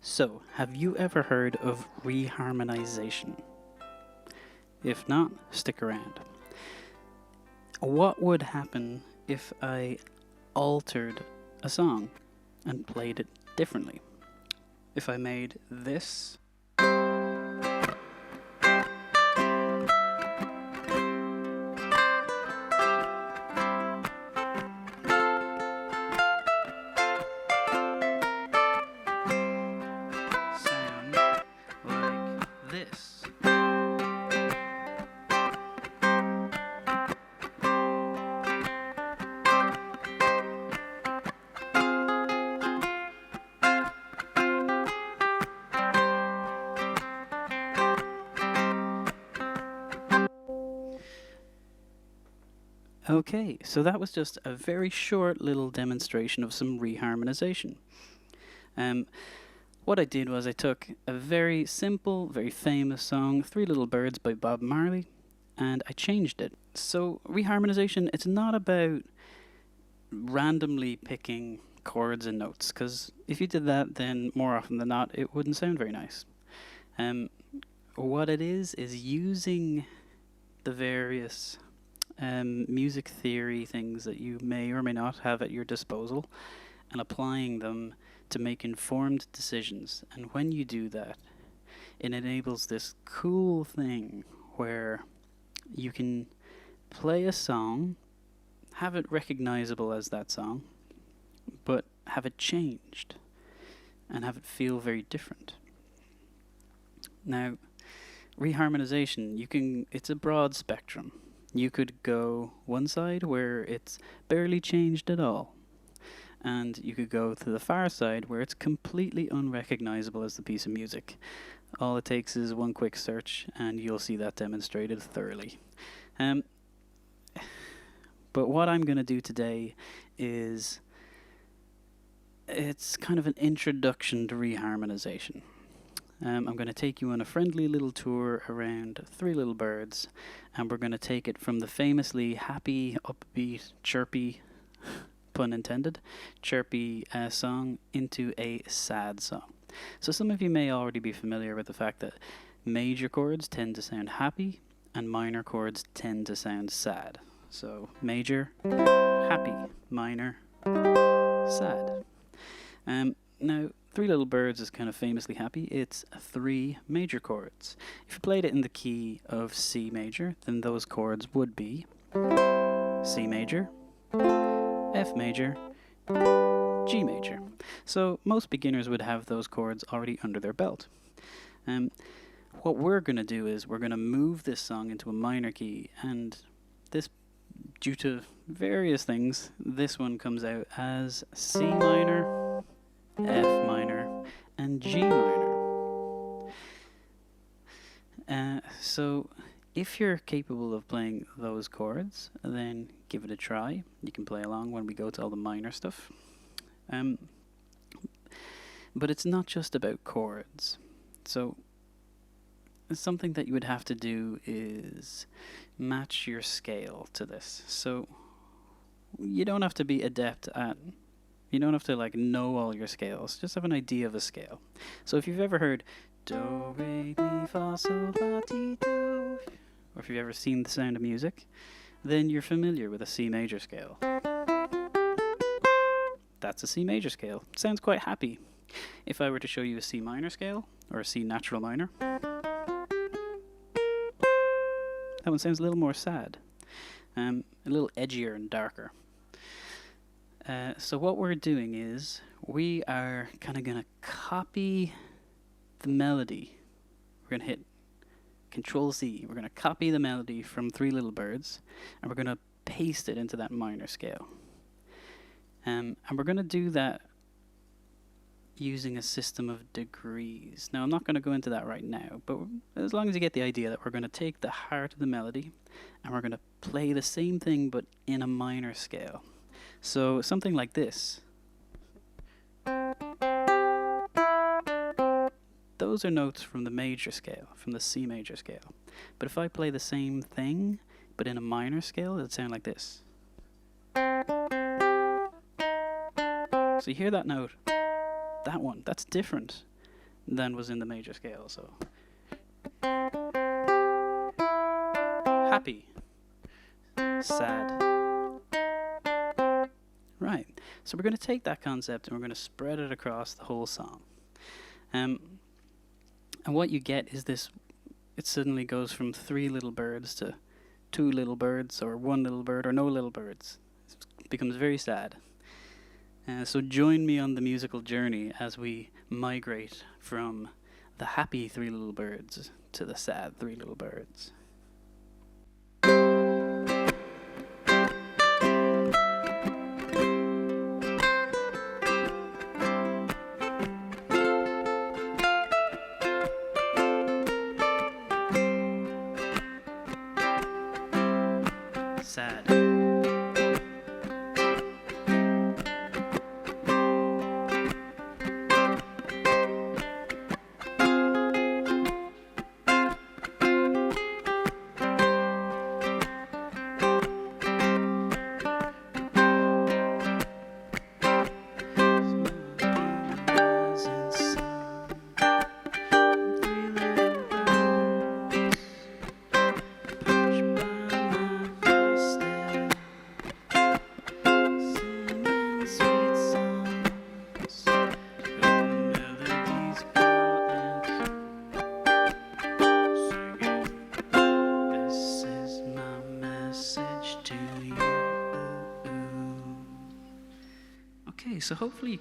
So, have you ever heard of reharmonization? If not, stick around. What would happen if I altered a song and played it differently? If I made this sound like this. Okay, so that was just a very short little demonstration of some reharmonization. Um, what I did was I took a very simple, very famous song, Three Little Birds by Bob Marley, and I changed it. So reharmonization, it's not about randomly picking chords and notes, because if you did that, then more often than not, it wouldn't sound very nice. Um, what it is using the various music theory things that you may or may not have at your disposal and applying them to make informed decisions. And when you do that, it enables this cool thing where you can play a song, have it recognizable as that song, but have it changed and have it feel very different. Now, reharmonization, it's a broad spectrum. You could go one side where it's barely changed at all, and you could go to the far side where it's completely unrecognizable as the piece of music. All it takes is one quick search and you'll see that demonstrated thoroughly. But what I'm going to do today is, it's kind of an introduction to reharmonization. I'm going to take you on a friendly little tour around Three Little Birds, and we're going to take it from the famously happy, upbeat, chirpy, pun intended, chirpy song into a sad song. So some of you may already be familiar with the fact that major chords tend to sound happy and minor chords tend to sound sad. So major, happy, minor, sad. Now, Three Little Birds is kind of famously happy. It's three major chords. If you played it in the key of C major, then those chords would be C major, F major, G major. So most beginners would have those chords already under their belt. What we're going to do is we're going to move this song into a minor key, and this, due to various things, this one comes out as C minor, F minor, and G minor. So if you're capable of playing those chords, then give it a try. You can play along when we go to all the minor stuff. But it's not just about chords. So something that you would have to do is match your scale to this. So you don't have to be adept at, you don't have to know all your scales, just have an idea of a scale. So if you've ever heard do, re, mi, fa, sol, la, ti, do, or if you've ever seen The Sound of Music, then you're familiar with a C major scale. That's a C major scale. It sounds quite happy. If I were to show you a C minor scale, or a C natural minor, that one sounds a little more sad, a little edgier and darker. So what we're doing is we are kind of going to copy the melody. We're going to hit Control C. We're going to copy the melody from Three Little Birds, and we're going to paste it into that minor scale. And we're going to do that using a system of degrees. Now, I'm not going to go into that right now, but as long as you get the idea that we're going to take the heart of the melody and we're going to play the same thing but in a minor scale. So something like this. Those are notes from the major scale, from the C major scale. But if I play the same thing but in a minor scale, it'll sound like this. So you hear that note? That one, that's different. than was in the major scale. So happy, sad. Right, so we're going to take that concept and we're going to spread it across the whole song. And what you get is this, it suddenly goes from 3 little birds to 2 little birds, or 1 little bird, or no little birds. It becomes very sad. So join me on the musical journey as we migrate from the happy 3 little birds to the sad 3 little birds. Sad. Okay, so hopefully you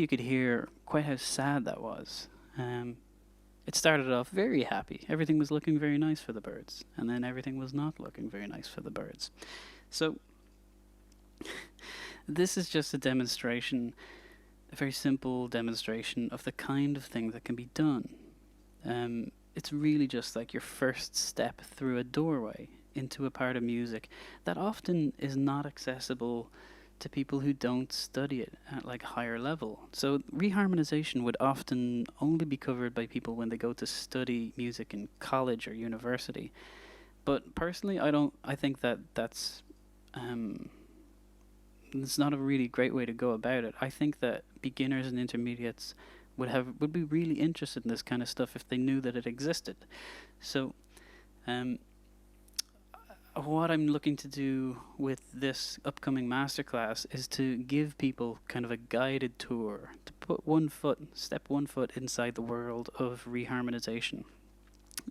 could hear quite how sad that was. It started off very happy. Everything was looking very nice for the birds, and then everything was not looking very nice for the birds. So this is just a demonstration, a very simple demonstration of the kind of thing that can be done. It's really just like your first step through a doorway into a part of music that often is not accessible to people who don't study it at like higher level. So reharmonization would often only be covered by people when they go to study music in college or university. But personally, I think that that's it's not a really great way to go about it. I think that beginners and intermediates would be really interested in this kind of stuff if they knew that it existed. So what I'm looking to do with this upcoming masterclass is to give people kind of a guided tour, to step one foot inside the world of reharmonization,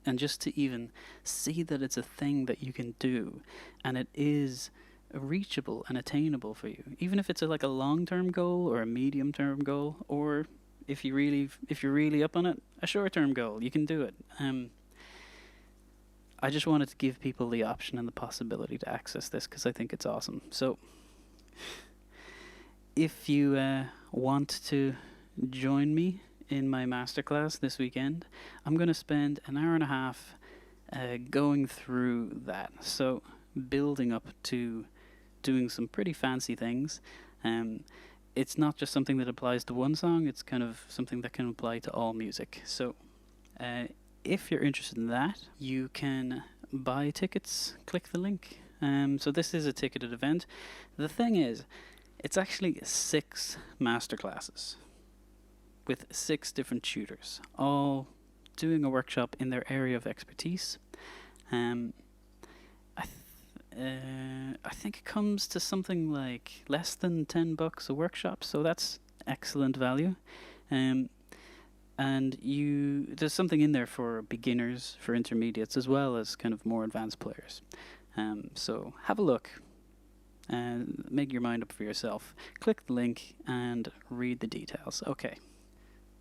and just to even see that it's a thing that you can do, and it is reachable and attainable for you, even if it's like a long-term goal or a medium-term goal, or if you're really up on it, a short-term goal. You can do it. I just wanted to give people the option and the possibility to access this because I think it's awesome. So if you want to join me in my masterclass this weekend, I'm going to spend an hour and a half going through that. So building up to doing some pretty fancy things. It's not just something that applies to one song, it's kind of something that can apply to all music. So if you're interested in that, you can buy tickets, click the link. So this is a ticketed event. The thing is, it's actually 6 masterclasses with 6 different tutors, all doing a workshop in their area of expertise. I think it comes to something like less than $10 a workshop, so that's excellent value. And there's something in there for beginners, for intermediates, as well as kind of more advanced players. So have a look and make your mind up for yourself. Click the link and read the details. Okay.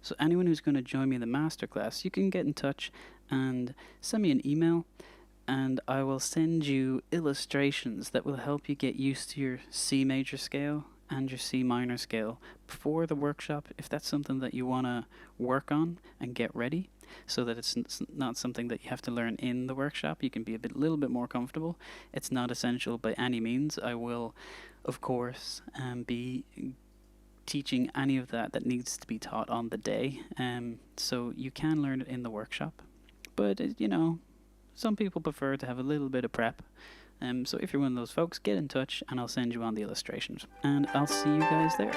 So anyone who's going to join me in the masterclass, you can get in touch and send me an email, and I will send you illustrations that will help you get used to your C major scale and your C minor scale before the workshop, if that's something that you want to work on and get ready, so that it's not something that you have to learn in the workshop. You can be a little bit more comfortable. It's not essential by any means. I will, of course, be teaching any of that needs to be taught on the day, so you can learn it in the workshop. But, some people prefer to have a little bit of prep. So if you're one of those folks, get in touch and I'll send you on the illustrations. And I'll see you guys there.